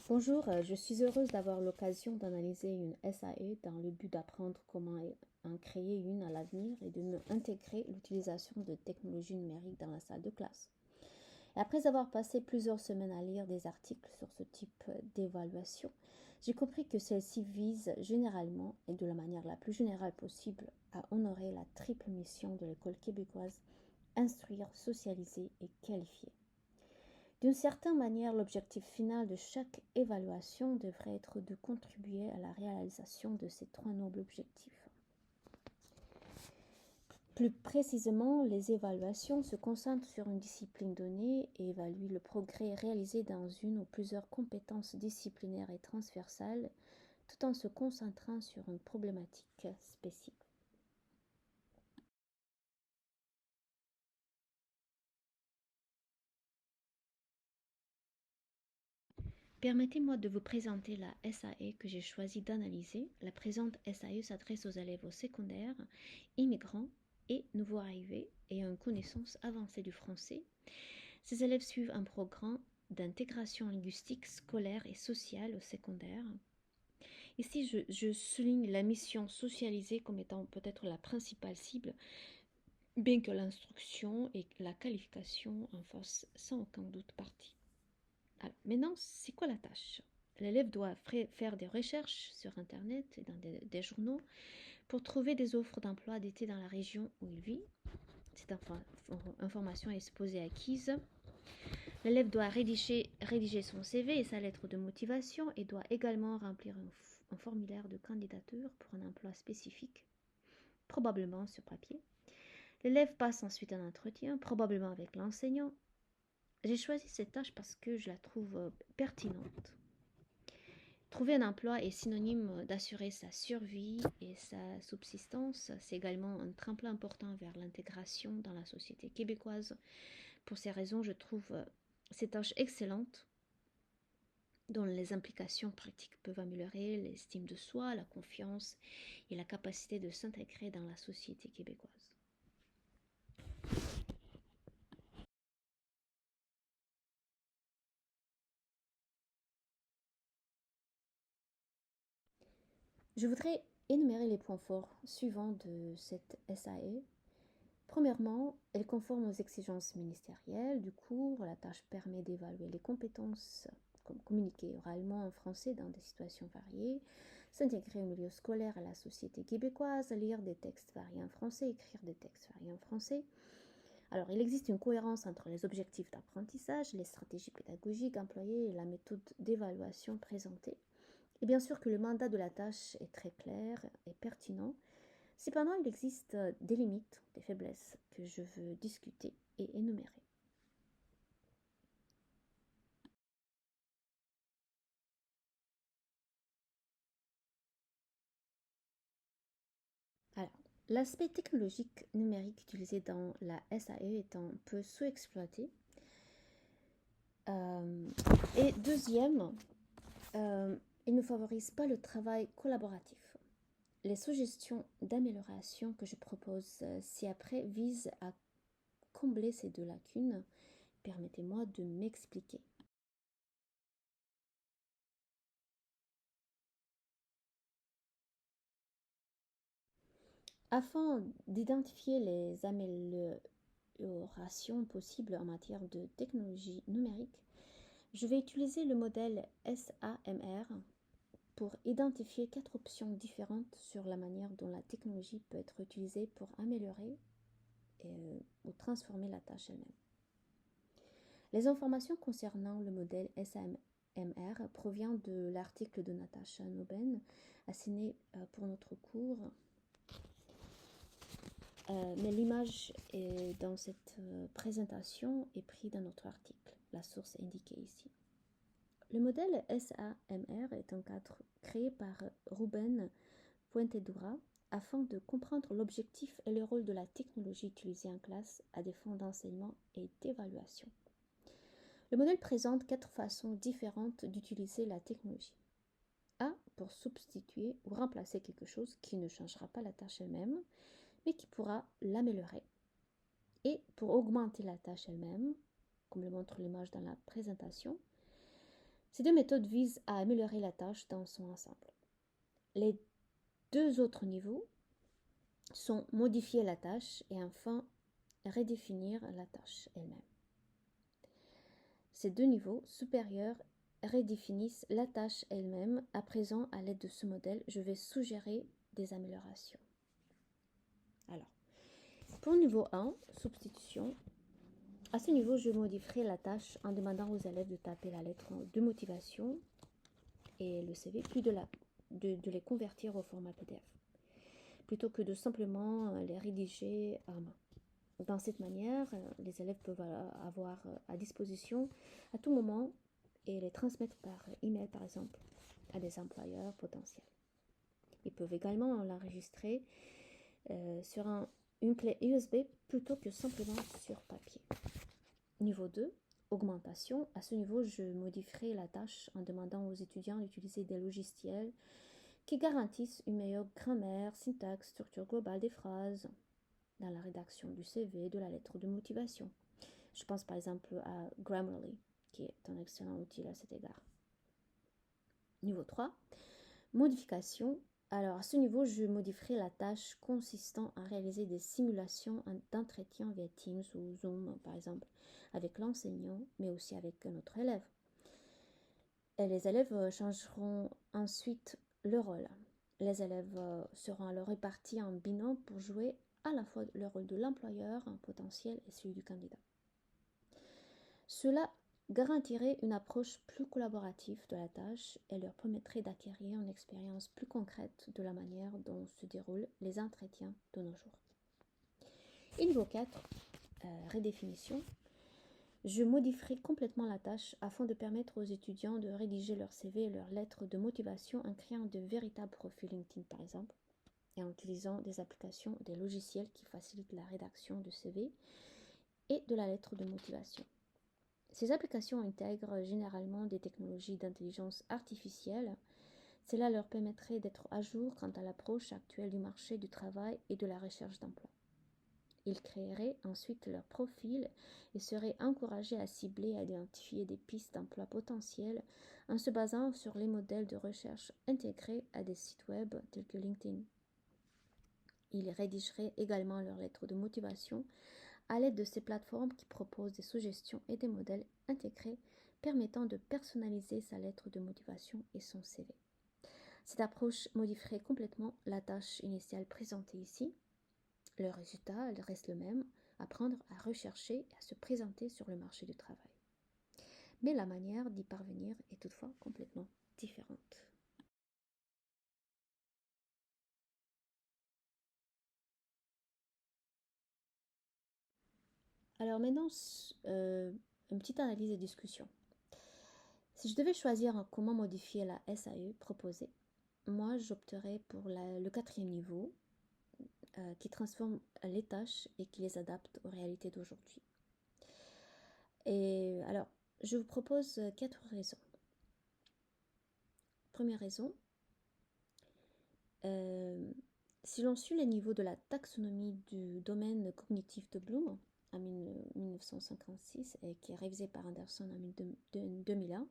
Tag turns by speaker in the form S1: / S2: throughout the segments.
S1: Bonjour, je suis heureuse d'avoir l'occasion d'analyser une SAE dans le but d'apprendre comment en créer une à l'avenir et de me intégrer l'utilisation de technologies numériques dans la salle de classe. Et après avoir passé plusieurs semaines à lire des articles sur ce type d'évaluation, j'ai compris que celle-ci vise généralement et de la manière la plus générale possible à honorer la triple mission de l'école québécoise: instruire, socialiser et qualifier. D'une certaine manière, l'objectif final de chaque évaluation devrait être de contribuer à la réalisation de ces trois nobles objectifs. Plus précisément, les évaluations se concentrent sur une discipline donnée et évaluent le progrès réalisé dans une ou plusieurs compétences disciplinaires et transversales, tout en se concentrant sur une problématique spécifique. Permettez-moi de vous présenter la SAE que j'ai choisi d'analyser. La présente SAE s'adresse aux élèves au secondaire, immigrants et nouveaux arrivés ayant une connaissance avancée du français. Ces élèves suivent un programme d'intégration linguistique scolaire et sociale au secondaire. Ici, je souligne la mission socialisée comme étant peut-être la principale cible, bien que l'instruction et la qualification en fassent sans aucun doute partie. Alors, maintenant, c'est quoi la tâche? L'élève doit faire des recherches sur Internet et dans des journaux pour trouver des offres d'emploi adaptées dans la région où il vit. Cette information est supposée acquise. L'élève doit rédiger son CV et sa lettre de motivation et doit également remplir un formulaire de candidature pour un emploi spécifique, probablement sur papier. L'élève passe ensuite un entretien, probablement avec l'enseignant. J'ai choisi cette tâche parce que je la trouve pertinente. Trouver un emploi est synonyme d'assurer sa survie et sa subsistance. C'est également un tremplin important vers l'intégration dans la société québécoise. Pour ces raisons, je trouve cette tâche excellente, dont les implications pratiques peuvent améliorer l'estime de soi, la confiance et la capacité de s'intégrer dans la société québécoise. Je voudrais énumérer les points forts suivants de cette SAE. Premièrement, elle conforme aux exigences ministérielles du cours. La tâche permet d'évaluer les compétences comme communiquer oralement en français dans des situations variées, s'intégrer au milieu scolaire et à la société québécoise, lire des textes variés en français, écrire des textes variés en français. Alors, il existe une cohérence entre les objectifs d'apprentissage, les stratégies pédagogiques employées et la méthode d'évaluation présentée. Et bien sûr que le mandat de la tâche est très clair et pertinent. Cependant, il existe des limites, des faiblesses que je veux discuter et énumérer. Alors, l'aspect technologique numérique utilisé dans la SAE est un peu sous-exploité. Et deuxième, il ne favorise pas le travail collaboratif. Les suggestions d'amélioration que je propose ci-après visent à combler ces deux lacunes. Permettez-moi de m'expliquer. Afin d'identifier les améliorations possibles en matière de technologie numérique, je vais utiliser le modèle SAMR pour identifier 4 options différentes sur la manière dont la technologie peut être utilisée pour améliorer ou transformer la tâche elle-même. Les informations concernant le modèle SAMR proviennent de l'article de Natasha Noben, assigné pour notre cours. Mais l'image dans cette présentation est prise dans notre article. La source est indiquée ici. Le modèle SAMR est un cadre créé par Ruben Fuentedoura afin de comprendre l'objectif et le rôle de la technologie utilisée en classe à des fins d'enseignement et d'évaluation. Le modèle présente 4 façons différentes d'utiliser la technologie. A, pour substituer ou remplacer quelque chose qui ne changera pas la tâche elle-même, mais qui pourra l'améliorer. Et pour augmenter la tâche elle-même, comme le montre l'image dans la présentation, Ces deux méthodes visent à améliorer la tâche dans son ensemble. Les deux autres niveaux sont modifier la tâche et enfin redéfinir la tâche elle-même. Ces deux niveaux supérieurs redéfinissent la tâche elle-même. À présent, à l'aide de ce modèle, je vais suggérer des améliorations. Alors, pour le niveau 1, substitution, à ce niveau, je modifierai la tâche en demandant aux élèves de taper la lettre de motivation et le CV, puis de les convertir au format PDF, plutôt que de simplement les rédiger à main. Dans cette manière, les élèves peuvent avoir à disposition à tout moment et les transmettre par email, par exemple, à des employeurs potentiels. Ils peuvent également l'enregistrer sur une clé USB plutôt que simplement sur papier. Niveau 2, augmentation. À ce niveau, je modifierai la tâche en demandant aux étudiants d'utiliser des logiciels qui garantissent une meilleure grammaire, syntaxe, structure globale des phrases dans la rédaction du CV, de la lettre de motivation. Je pense par exemple à Grammarly, qui est un excellent outil à cet égard. Niveau 3, modification. Alors à ce niveau, je modifierai la tâche consistant à réaliser des simulations d'entretien via Teams ou Zoom, par exemple, avec l'enseignant, mais aussi avec un autre élève. Et les élèves changeront ensuite le rôle. Les élèves seront alors répartis en binôme pour jouer à la fois le rôle de l'employeur potentiel et celui du candidat. Cela garantirait une approche plus collaborative de la tâche et leur permettrait d'acquérir une expérience plus concrète de la manière dont se déroulent les entretiens de nos jours. Et niveau 4, redéfinition. Je modifierai complètement la tâche afin de permettre aux étudiants de rédiger leur CV et leurs lettres de motivation en créant de véritables profils LinkedIn par exemple et en utilisant des applications, des logiciels qui facilitent la rédaction de CV et de la lettre de motivation. Ces applications intègrent généralement des technologies d'intelligence artificielle. Cela leur permettrait d'être à jour quant à l'approche actuelle du marché du travail et de la recherche d'emploi. Ils créeraient ensuite leur profil et seraient encouragés à cibler et à identifier des pistes d'emploi potentielles en se basant sur les modèles de recherche intégrés à des sites web tels que LinkedIn. Ils rédigeraient également leurs lettres de motivation à l'aide de ces plateformes qui proposent des suggestions et des modèles intégrés permettant de personnaliser sa lettre de motivation et son CV. Cette approche modifierait complètement la tâche initiale présentée ici. Le résultat reste le même, apprendre à rechercher et à se présenter sur le marché du travail. Mais la manière d'y parvenir est toutefois complètement différente. Alors maintenant, une petite analyse et discussion. Si je devais choisir comment modifier la SAE proposée, moi j'opterais pour le 4e niveau qui transforme les tâches et qui les adapte aux réalités d'aujourd'hui. Et alors, je vous propose 4 raisons. Première raison, si l'on suit les niveaux de la taxonomie du domaine cognitif de Bloom en 1956 et qui est révisé par Anderson en 2001,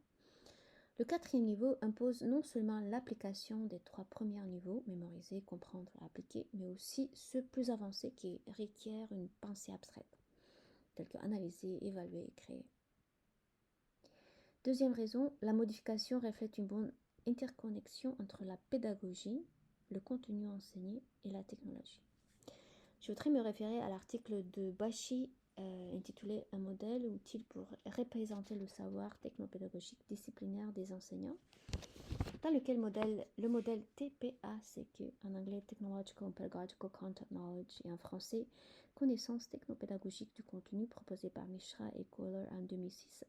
S1: le 4e niveau impose non seulement l'application des 3 premiers niveaux, mémoriser, comprendre, appliquer, mais aussi ceux plus avancés qui requièrent une pensée abstraite, tels que analyser, évaluer et créer. Deuxième raison, la modification reflète une bonne interconnexion entre la pédagogie, le contenu enseigné et la technologie. Je voudrais me référer à l'article de Bashi intitulé Un modèle utile pour représenter le savoir technopédagogique disciplinaire des enseignants, dans lequel le modèle TPACQ, en anglais Technological and Pedagogical Content Knowledge et en français Connaissance technopédagogique du contenu, proposé par Mishra et Kohler en 2006,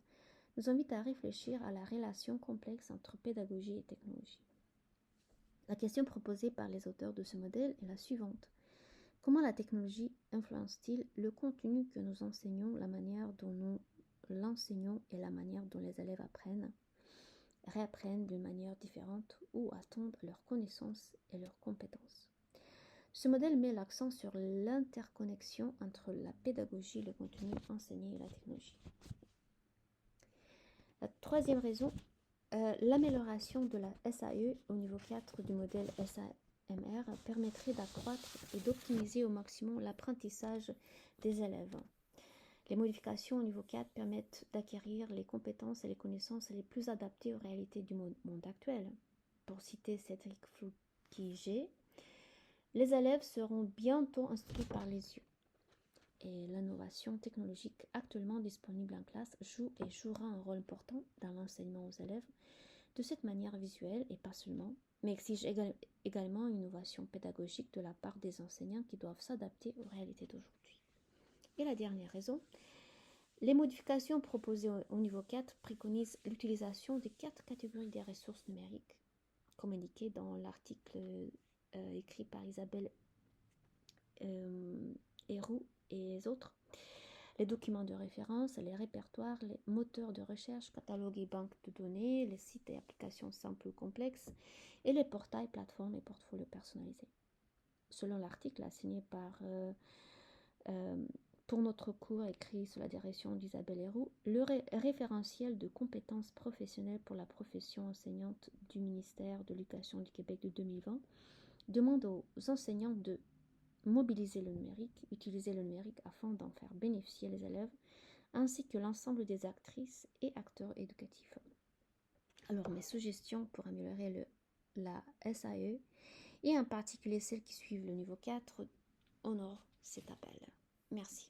S1: nous invite à réfléchir à la relation complexe entre pédagogie et technologie. La question proposée par les auteurs de ce modèle est la suivante. Comment la technologie influence-t-il le contenu que nous enseignons, la manière dont nous l'enseignons et la manière dont les élèves apprennent, réapprennent d'une manière différente ou attendent leurs connaissances et leurs compétences? Ce modèle met l'accent sur l'interconnexion entre la pédagogie, le contenu enseigné et la technologie. La troisième raison, L'amélioration de la SAE au niveau 4 du modèle SAMR permettrait d'accroître et d'optimiser au maximum l'apprentissage des élèves. Les modifications au niveau 4 permettent d'acquérir les compétences et les connaissances les plus adaptées aux réalités du monde actuel. Pour citer Cédric Floukigé, les élèves seront bientôt instruits par les yeux. Et l'innovation technologique actuellement disponible en classe joue et jouera un rôle important dans l'enseignement aux élèves de cette manière visuelle et pas seulement, mais exige également une innovation pédagogique de la part des enseignants qui doivent s'adapter aux réalités d'aujourd'hui. Et la dernière raison, les modifications proposées au niveau 4 préconisent l'utilisation des 4 catégories des ressources numériques, comme indiqué dans l'article écrit par Isabelle Héroux et les autres. Les documents de référence, les répertoires, les moteurs de recherche, catalogues et banques de données, les sites et applications simples ou complexes, et les portails, plateformes et portfolios personnalisés. Selon l'article assigné pour notre cours écrit sous la direction d'Isabelle Héroux, le référentiel de compétences professionnelles pour la profession enseignante du ministère de l'Éducation du Québec de 2020 demande aux enseignants de mobiliser le numérique, utiliser le numérique afin d'en faire bénéficier les élèves, ainsi que l'ensemble des actrices et acteurs éducatifs. Alors, mes suggestions pour améliorer la SAE, et en particulier celles qui suivent le niveau 4, honorent cet appel. Merci.